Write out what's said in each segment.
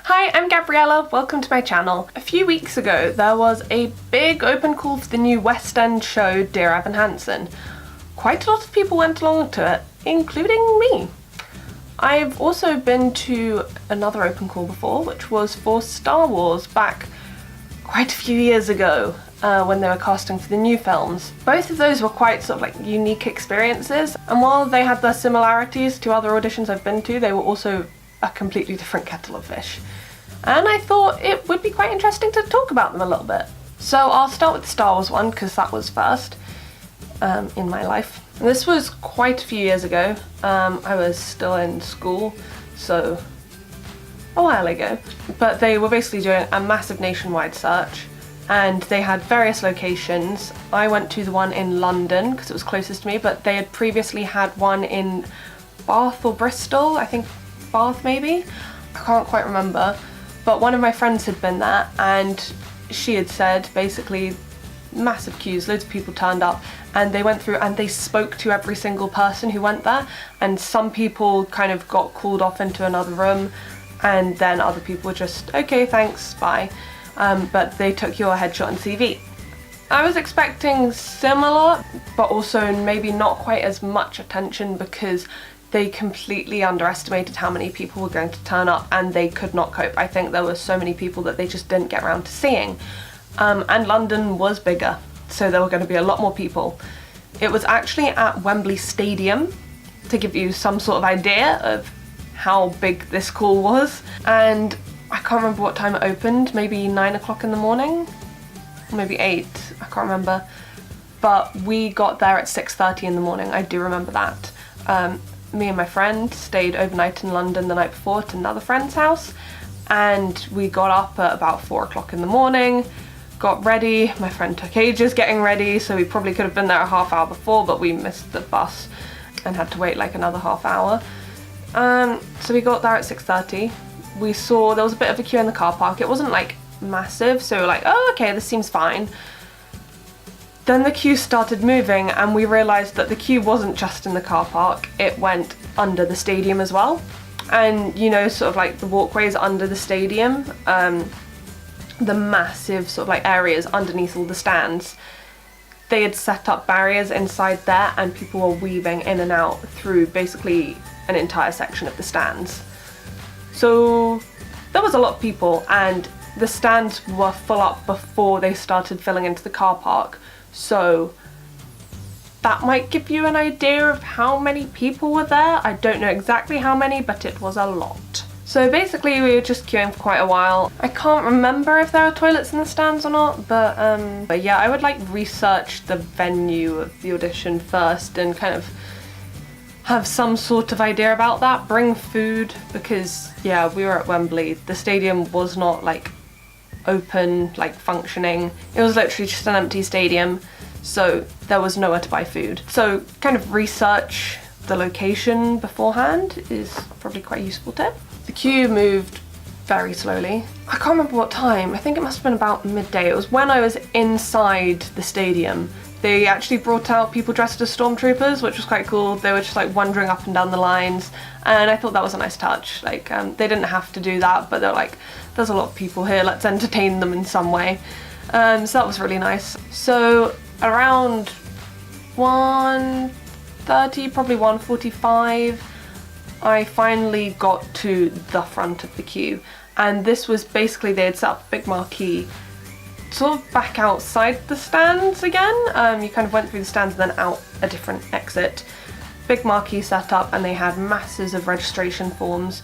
Hi, I'm Gabriella, welcome to my channel. A few weeks ago there was a big open call for the new West End show Dear Evan Hansen. Quite a lot of people went along to it, including me. I've also been to another open call before, which was for Star Wars back quite a few years ago when they were casting for the new films. Both of those were quite sort of like unique experiences, and while they had their similarities to other auditions I've been to, they were also a completely different kettle of fish. And I thought it would be quite interesting to talk about them a little bit. So I'll start with the Star Wars one because that was first in my life. And this was quite a few years ago. I was still in school, so a while ago. But they were basically doing a massive nationwide search and they had various locations. I went to the one in London because it was closest to me, but they had previously had one in Bath or Bristol, I think Bath maybe, I can't quite remember. But one of my friends had been there and she had said basically massive queues, loads of people turned up and they went through and they spoke to every single person who went there, and some people kind of got called off into another room and then other people were just, okay, thanks, bye. But they took your headshot and CV. I was expecting similar, but also maybe not quite as much attention because they completely underestimated how many people were going to turn up and they could not cope. I think there were so many people that they just didn't get around to seeing. And London was bigger, so there were going to be a lot more people. It was actually at Wembley Stadium, to give you some sort of idea of how big this call was. And I can't remember what time it opened, maybe 9 o'clock in the morning? Or maybe 8, I can't remember. But we got there at 6:30 in the morning, I do remember that. Me and my friend stayed overnight in London the night before at another friend's house, and we got up at about 4 o'clock in the morning, got ready. My friend took ages getting ready, so we probably could have been there a half hour before, but we missed the bus and had to wait like another half hour. So we got there at 6:30. We saw there was a bit of a queue in the car park. It wasn't like massive, so we were like, oh okay, this seems fine. Then the queue started moving and we realised that the queue wasn't just in the car park, it went under the stadium as well. And you know, sort of like the walkways under the stadium, the massive sort of like areas underneath all the stands, they had set up barriers inside there and people were weaving in and out through basically an entire section of the stands. So there was a lot of people and the stands were full up before they started filling into the car park. So that might give you an idea of how many people were there. I don't know exactly how many, but it was a lot. So basically we were just queuing for quite a while. I can't remember if there were toilets in the stands or not, but yeah, I would like research the venue of the audition first and kind of have some sort of idea about that. Bring food, because yeah, we were at Wembley. The stadium was not like open, like functioning. It was literally just an empty stadium, so there was nowhere to buy food. So kind of research the location beforehand is probably quite a useful tip. The queue moved very slowly. I can't remember what time, I think it must have been about midday. It was when I was inside the stadium. They actually brought out people dressed as stormtroopers, which was quite cool. They were just like wandering up and down the lines, and I thought that was a nice touch. Like they didn't have to do that, but they're like, there's a lot of people here, let's entertain them in some way. So that was really nice. So around 1:30, probably 1:45, I finally got to the front of the queue, and this was basically, they had set up a big marquee sort of back outside the stands again. You kind of went through the stands and then out a different exit. Big marquee set up and they had masses of registration forms.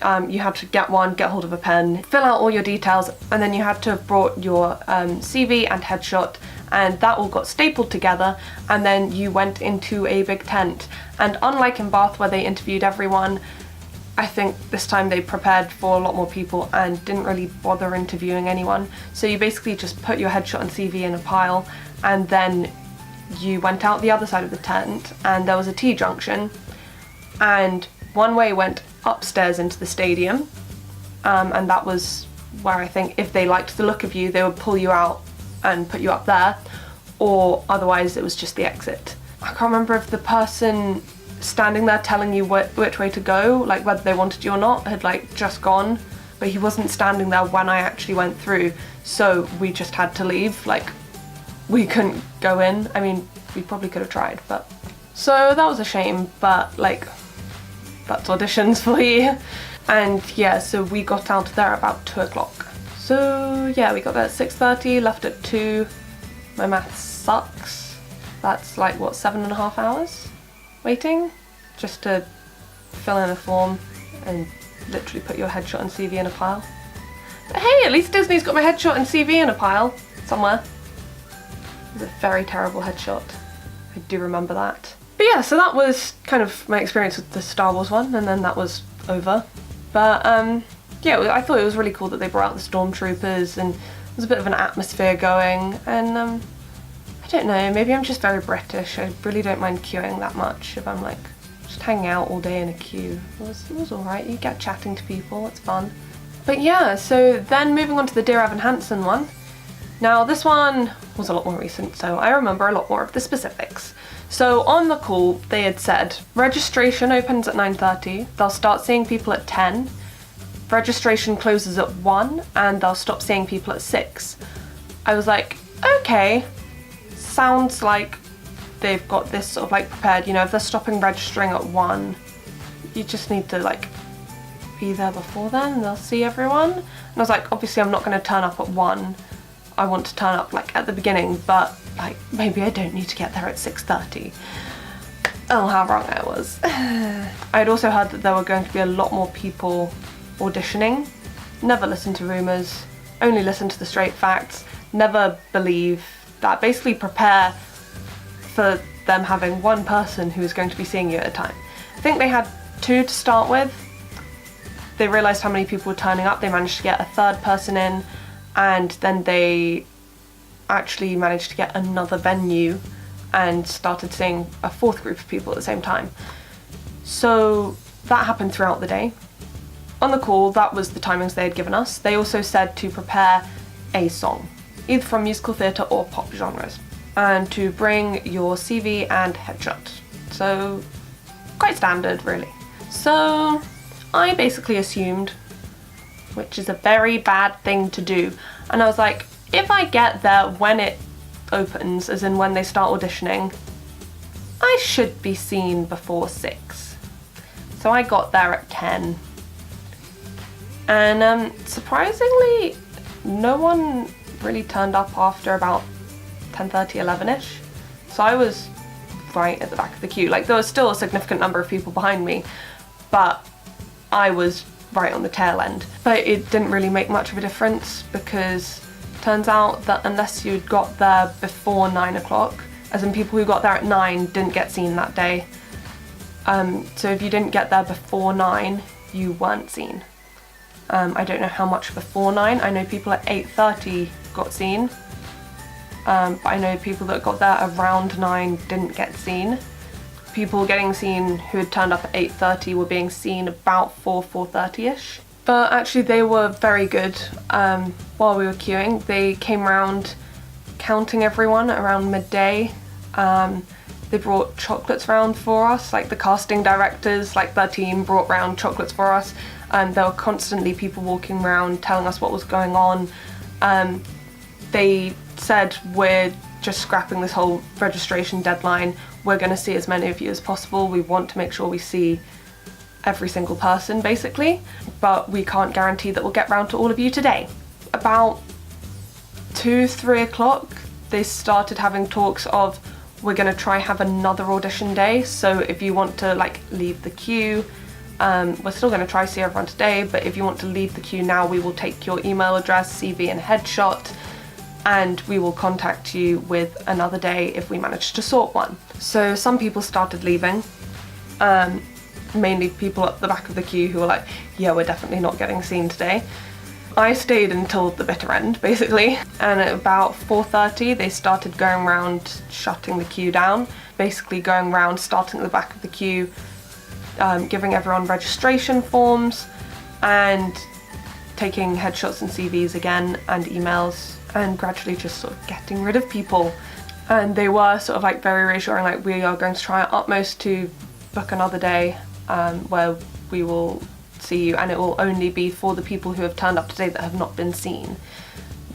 You had to get one, get hold of a pen, fill out all your details, and then you had to have brought your CV and headshot, and that all got stapled together, and then you went into a big tent. And unlike in Bath where they interviewed everyone, I think this time they prepared for a lot more people and didn't really bother interviewing anyone. So you basically just put your headshot and CV in a pile, and then you went out the other side of the tent and there was a T-junction, and one way went upstairs into the stadium, and that was where I think if they liked the look of you, they would pull you out and put you up there, or otherwise it was just the exit. I can't remember if the person standing there telling you which way to go, like whether they wanted you or not, had like just gone, but he wasn't standing there when I actually went through, so we just had to leave. Like, we couldn't go in. I mean, we probably could have tried, but... So that was a shame, but like, that's auditions for you. And yeah, so we got out of there about 2 o'clock. So yeah, we got there at 6:30, left at 2. My maths sucks. That's like, what, 7.5 hours waiting? Just to fill in a form and literally put your headshot and CV in a pile. But hey, at least Disney's got my headshot and CV in a pile somewhere. It was a very terrible headshot. I do remember that. But yeah, so that was kind of my experience with the Star Wars one, and then that was over. But yeah, I thought it was really cool that they brought out the stormtroopers, and there was a bit of an atmosphere going, and I don't know, maybe I'm just very British. I really don't mind queuing that much if I'm like just hanging out all day in a queue. It was alright, you get chatting to people, it's fun. But yeah, so then moving on to the Dear Evan Hansen one. Now this one was a lot more recent, so I remember a lot more of the specifics. So on the call, they had said, registration opens at 9:30, they'll start seeing people at 10, registration closes at 1, and they'll stop seeing people at 6. I was like, okay, sounds like they've got this sort of like prepared, you know, if they're stopping registering at 1, you just need to like be there before then and they'll see everyone. And I was like, obviously I'm not going to turn up at 1, I want to turn up like at the beginning, but like maybe I don't need to get there at 6:30. Oh, how wrong I was. I'd also heard that there were going to be a lot more people auditioning. Never listen to rumours, only listen to the straight facts, never believe that. Basically prepare for them having one person who is going to be seeing you at a time. I think they had 2 to start with. They realised how many people were turning up, they managed to get a 3rd person in, and then they actually managed to get another venue and started seeing a 4th group of people at the same time. So that happened throughout the day. On the call, that was the timings they had given us. They also said to prepare a song, either from musical theatre or pop genres, and to bring your CV and headshot. So quite standard, really. So I basically assumed, which is a very bad thing to do, and I was like, if I get there when it opens, as in when they start auditioning, I should be seen before 6. So I got there at 10. And surprisingly, no one really turned up after about 10:30, 11ish. So I was right at the back of the queue. Like, there was still a significant number of people behind me, but I was right on the tail end. But it didn't really make much of a difference, because turns out that unless you'd got there before 9 o'clock, as in people who got there at 9 didn't get seen that day. So if you didn't get there before 9, you weren't seen. I don't know how much before 9. I know people at 8:30 got seen, but I know people that got there around 9 didn't get seen. People getting seen who had turned up at 8:30 were being seen about 4:30ish. But actually they were very good. While we were queuing, they came round counting everyone around midday. They brought chocolates round for us, like the casting directors, like their team brought round chocolates for us, and there were constantly people walking around telling us what was going on. They said, we're just scrapping this whole registration deadline, we're going to see as many of you as possible, we want to make sure we see every single person basically, but we can't guarantee that we'll get round to all of you today. About 2-3 o'clock they started having talks of, we're going to try have another audition day, so if you want to like leave the queue, we're still going to try see everyone today, but if you want to leave the queue now, we will take your email address, CV and headshot, and we will contact you with another day if we manage to sort one. So some people started leaving, mainly people at the back of the queue who were like, yeah, we're definitely not getting seen today. I stayed until the bitter end, basically, and at about 4:30 they started going around shutting the queue down, basically going around, starting at the back of the queue, giving everyone registration forms and taking headshots and CVs again and emails, and gradually just sort of getting rid of people. And they were sort of like very reassuring, like, we are going to try our utmost to book another day where we will see you, and it will only be for the people who have turned up today that have not been seen.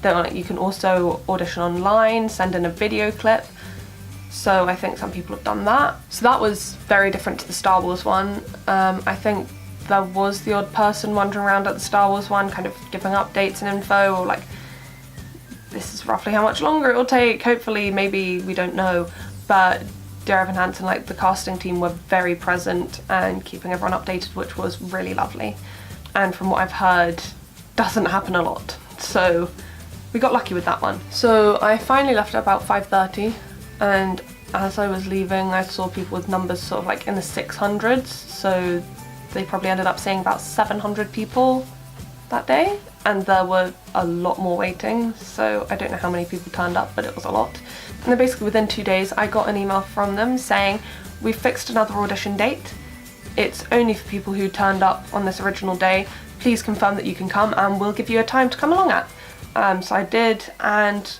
Then you can also audition online, send in a video clip. So I think some people have done that. So that was very different to the Star Wars one. I think there was the odd person wandering around at the Star Wars one, kind of giving updates and info, or like, this is roughly how much longer it will take, hopefully, maybe, we don't know. But Dear Evan Hansen, like the casting team, were very present and keeping everyone updated, which was really lovely. And from what I've heard, doesn't happen a lot. So we got lucky with that one. So I finally left at about 5:30, and as I was leaving I saw people with numbers sort of like in the 600s, so they probably ended up seeing about 700 people that day, and there were a lot more waiting, so I don't know how many people turned up, but it was a lot. And then basically within 2 days I got an email from them saying, we've fixed another audition date, it's only for people who turned up on this original day, please confirm that you can come and we'll give you a time to come along at. So I did, and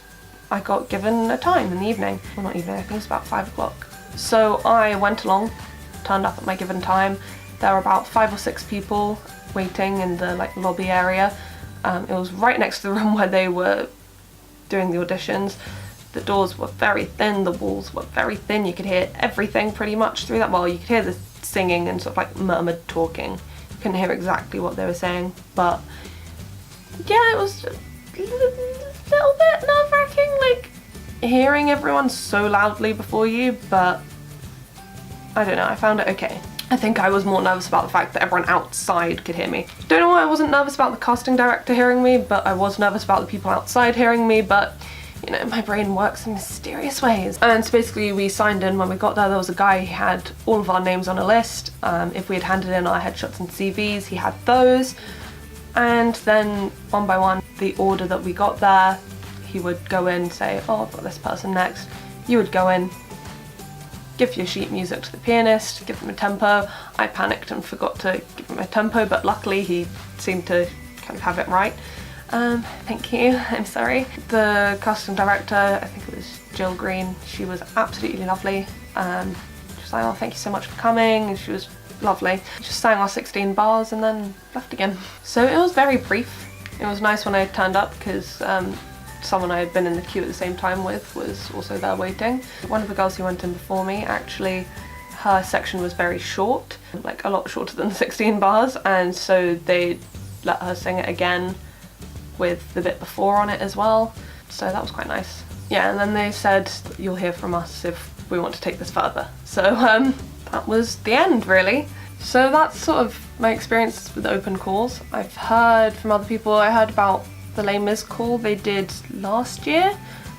I got given a time in the evening. Well, not evening, I think it was about 5 o'clock. So I went along, turned up at my given time. There were about 5 or 6 people waiting in the like lobby area. It was right next to the room where they were doing the auditions. The doors were very thin, the walls were very thin. You could hear everything pretty much through that. Well, you could hear the singing and sort of like murmured talking. You couldn't hear exactly what they were saying, but yeah, it was a little bit nerve-wracking, like hearing everyone so loudly before you, but I don't know, I found it okay. I think I was more nervous about the fact that everyone outside could hear me. Don't know why I wasn't nervous about the casting director hearing me, but I was nervous about the people outside hearing me, but you know, my brain works in mysterious ways. And so basically we signed in. When we got there, there was a guy who had all of our names on a list. If we had handed in our headshots and CVs, he had those. And then one by one, the order that we got there, he would go in, say, oh, I've got this person next. You would go in, give your sheet music to the pianist, give them a tempo. I panicked and forgot to give him a tempo, but luckily he seemed to kind of have it right. Thank you, I'm sorry. The casting director, I think it was Jill Green, she was absolutely lovely. She was like, oh, thank you so much for coming, and she was lovely. She just sang our 16 bars and then left again. So it was very brief. It was nice when I turned up because someone I had been in the queue at the same time with was also there waiting. One of the girls who went in before me, actually, her section was very short, like a lot shorter than 16 bars, and so they let her sing it again with the bit before on it as well, so that was quite nice. Yeah, and then they said you'll hear from us if we want to take this further. So that was the end, really. So that's sort of my experience with open calls. I've heard from other people, I heard about the Les Mis call they did last year.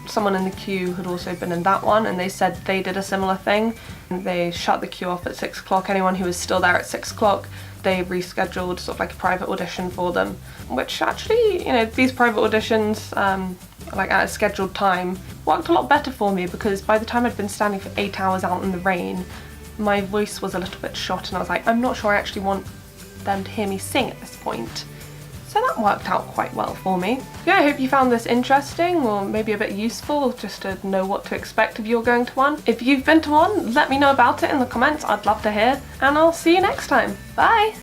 Someone in the queue had also been in that one, and they said they did a similar thing. They shut the queue off at 6 o'clock. Anyone who was still there at 6 o'clock, they rescheduled sort of like a private audition for them, which actually, you know, these private auditions, like at a scheduled time, worked a lot better for me, because by the time I'd been standing for 8 hours out in the rain, my voice was a little bit shot, and I was like, I'm not sure I actually want them to hear me sing at this point. So that worked out quite well for me. Yeah, I hope you found this interesting, or maybe a bit useful, just to know what to expect if you're going to one. If you've been to one, let me know about it in the comments, I'd love to hear, and I'll see you next time. Bye!